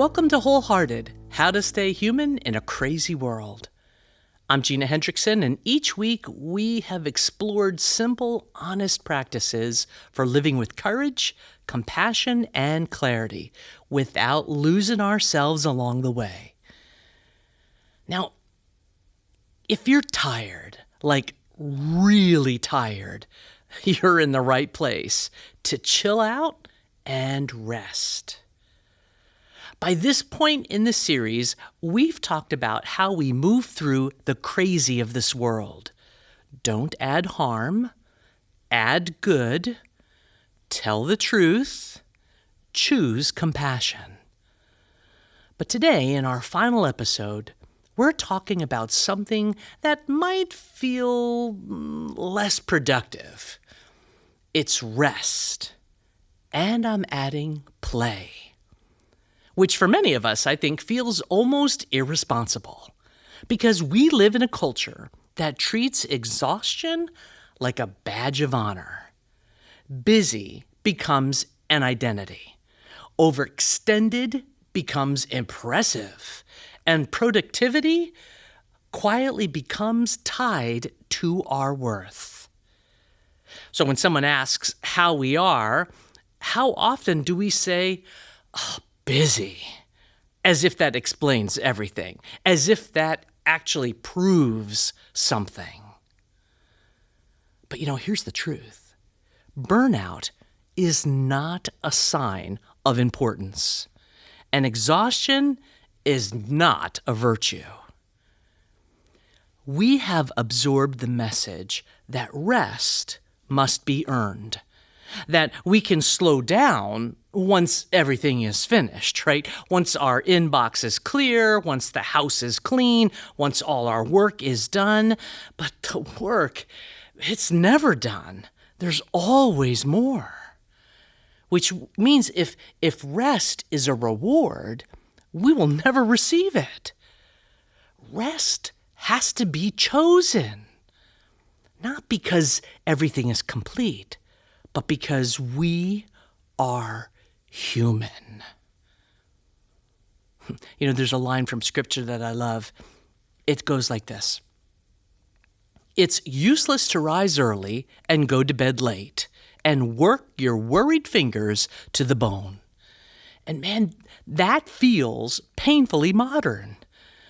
Welcome to Wholehearted, How to Stay Human in a Crazy World. I'm Gina Hendrickson, and each week we have explored simple, honest practices for living with courage, compassion, and clarity without losing ourselves along the way. Now, if you're tired, like really tired, you're in the right place to chill out and rest. By this point in the series, we've talked about how we move through the crazy of this world. Don't add harm, add good, tell the truth, choose compassion. But today, in our final episode, we're talking about something that might feel less productive. It's rest. And I'm adding play, which for many of us, I think, feels almost irresponsible because we live in a culture that treats exhaustion like a badge of honor. Busy becomes an identity. Overextended becomes impressive. And productivity quietly becomes tied to our worth. So when someone asks how we are, how often do we say, "Oh, busy," as if that explains everything, as if that actually proves something? But here's the truth. Burnout is not a sign of importance, and exhaustion is not a virtue. We have absorbed the message that rest must be earned, that we can slow down once everything is finished, right? Once our inbox is clear, once the house is clean, once all our work is done. But the work, it's never done. There's always more. Which means if rest is a reward, we will never receive it. Rest has to be chosen, not because everything is complete, but because we are human. There's a line from Scripture that I love. It goes like this: "It's useless to rise early and go to bed late and work your worried fingers to the bone." And man, that feels painfully modern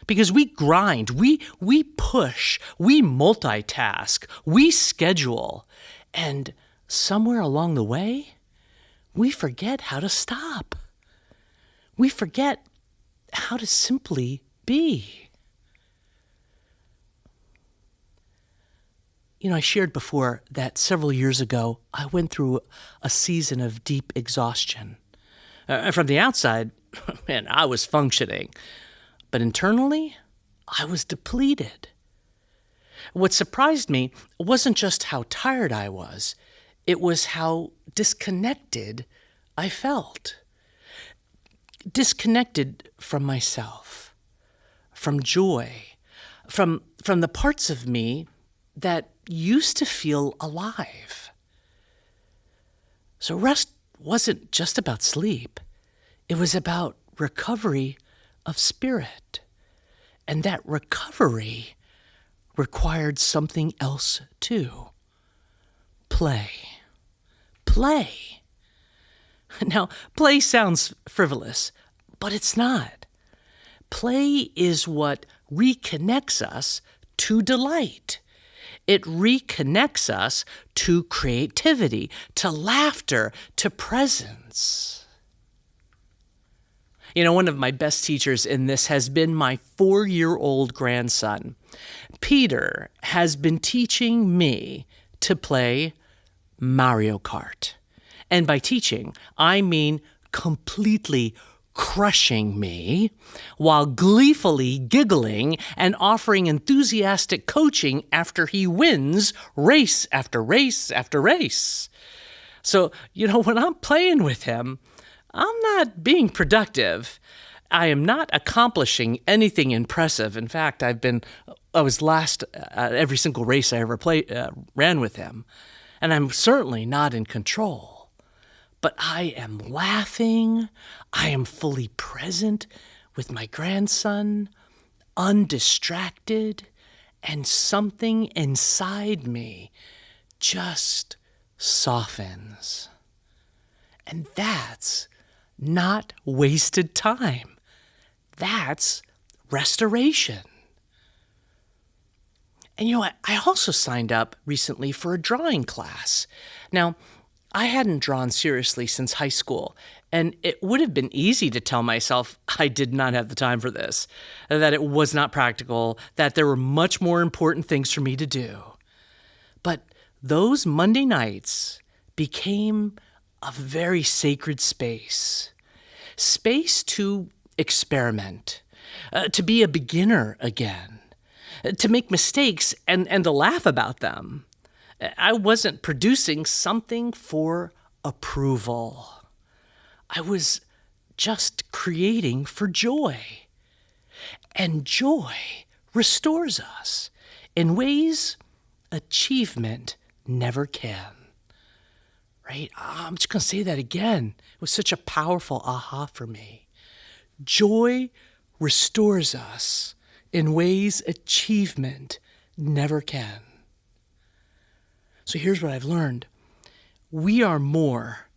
because we grind, we push, we multitask, we schedule, and somewhere along the way, we forget how to stop. We forget how to simply be. I shared before that several years ago, I went through a season of deep exhaustion. From the outside, man, I was functioning. But internally, I was depleted. What surprised me wasn't just how tired I was. It was how disconnected I felt. Disconnected from myself, from joy, from the parts of me that used to feel alive. So rest wasn't just about sleep. It was about recovery of spirit. And that recovery required something else too. Play. Play. Now, play sounds frivolous, but it's not. Play is what reconnects us to delight. It reconnects us to creativity, to laughter, to presence. One of my best teachers in this has been my 4-year-old grandson. Peter has been teaching me to play Mario Kart. And by teaching, I mean completely crushing me while gleefully giggling and offering enthusiastic coaching after he wins race after race after race. So, when I'm playing with him, I'm not being productive. I am not accomplishing anything impressive. In fact, I was last at every single race I ever ran with him. And I'm certainly not in control. but I am laughing. I am fully present with my grandson, undistracted, and something inside me just softens. And that's not wasted time. That's restoration. And you know what? I also signed up recently for a drawing class. Now, I hadn't drawn seriously since high school, and it would have been easy to tell myself I did not have the time for this, that it was not practical, that there were much more important things for me to do. But those Monday nights became a very sacred space to experiment, to be a beginner again, to make mistakes and to laugh about them. I wasn't producing something for approval. I was just creating for joy. And joy restores us in ways achievement never can. Right? I'm just going to say that again. It was such a powerful aha for me. Joy restores us in ways achievement never can. So here's what I've learned. We are more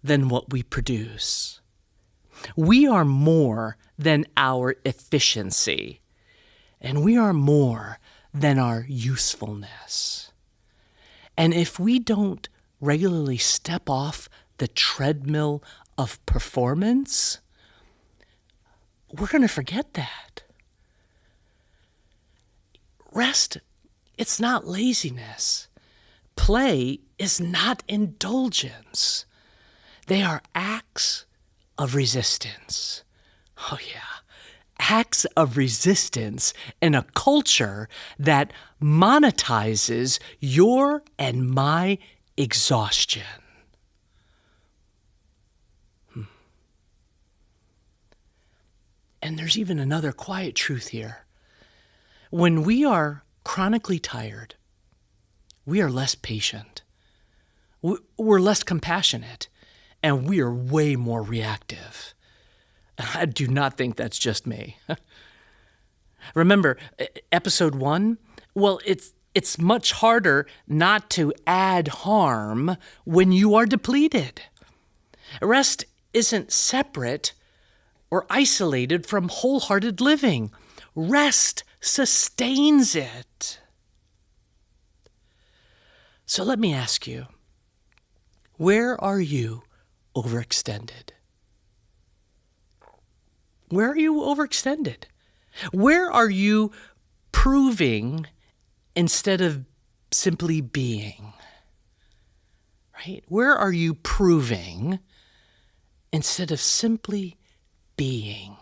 than what we produce. We are more than our efficiency. And we are more than our usefulness. And if we don't regularly step off the treadmill of performance, we're going to forget that. Rest, it's not laziness. Play is not indulgence. They are acts of resistance. Oh yeah, acts of resistance in a culture that monetizes your and my exhaustion. And there's even another quiet truth here. When we are chronically tired, we are less patient, we're less compassionate, and we are way more reactive. I do not think that's just me. Remember, episode 1? Well, it's much harder not to add harm when you are depleted. Rest isn't separate or isolated from wholehearted living. Rest sustains it. So let me ask you, where are you overextended? Where are you overextended? Where are you proving instead of simply being? Right? Where are you proving instead of simply being?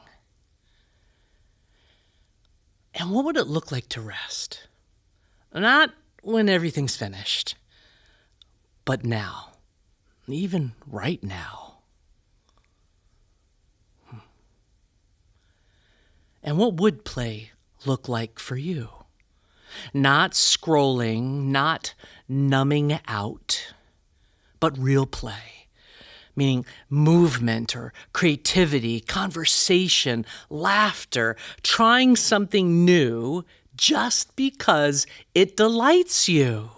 And what would it look like to rest? Not when everything's finished, but now, even right now. And what would play look like for you? Not scrolling, not numbing out, but real play, meaning movement or creativity, conversation, laughter, trying something new just because it delights you.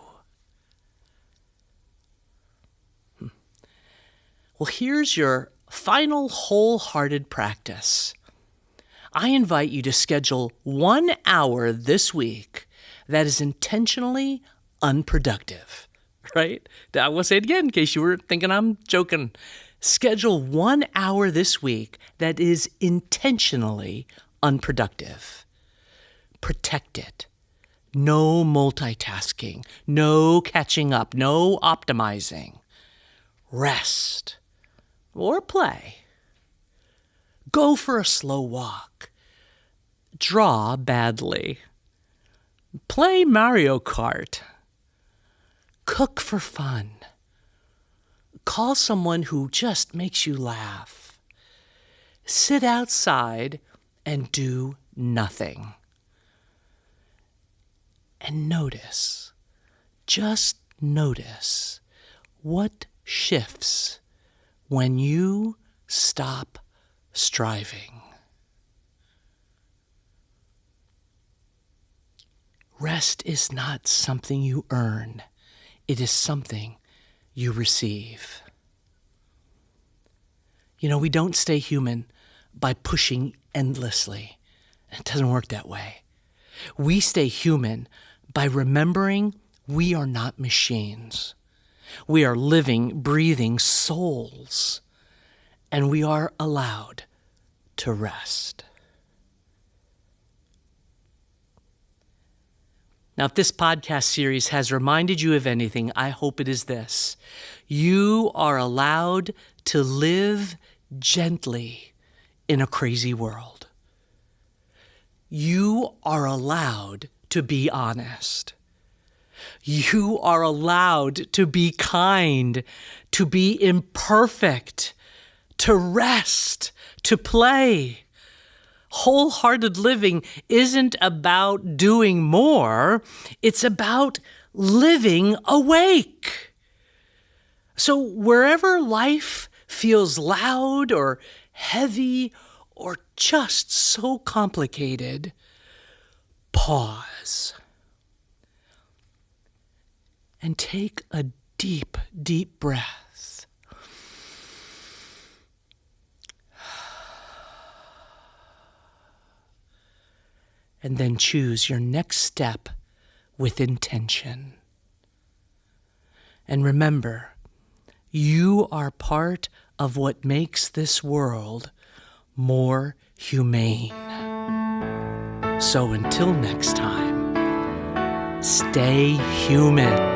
Well, here's your final wholehearted practice. I invite you to schedule 1 hour this week that is intentionally unproductive, right? I will say it again in case you were thinking I'm joking. Schedule 1 hour this week that is intentionally unproductive. Protect it. No multitasking, no catching up, no optimizing. Rest or play. Go for a slow walk. Draw badly. Play Mario Kart. Cook for fun. Call someone who just makes you laugh. Sit outside and do nothing. And notice, just notice what shifts when you stop striving. Rest is not something you earn. It is something you receive. We don't stay human by pushing endlessly. It doesn't work that way. We stay human by remembering we are not machines. We are living, breathing souls, and we are allowed to rest. Now, if this podcast series has reminded you of anything, I hope it is this. You are allowed to live gently in a crazy world. You are allowed to be honest. You are allowed to be kind, to be imperfect, to rest, to play. Wholehearted living isn't about doing more. It's about living awake. So wherever life feels loud or heavy or just so complicated, pause and take a deep, deep breath. And then choose your next step with intention. And remember, you are part of what makes this world more humane. So until next time, stay human.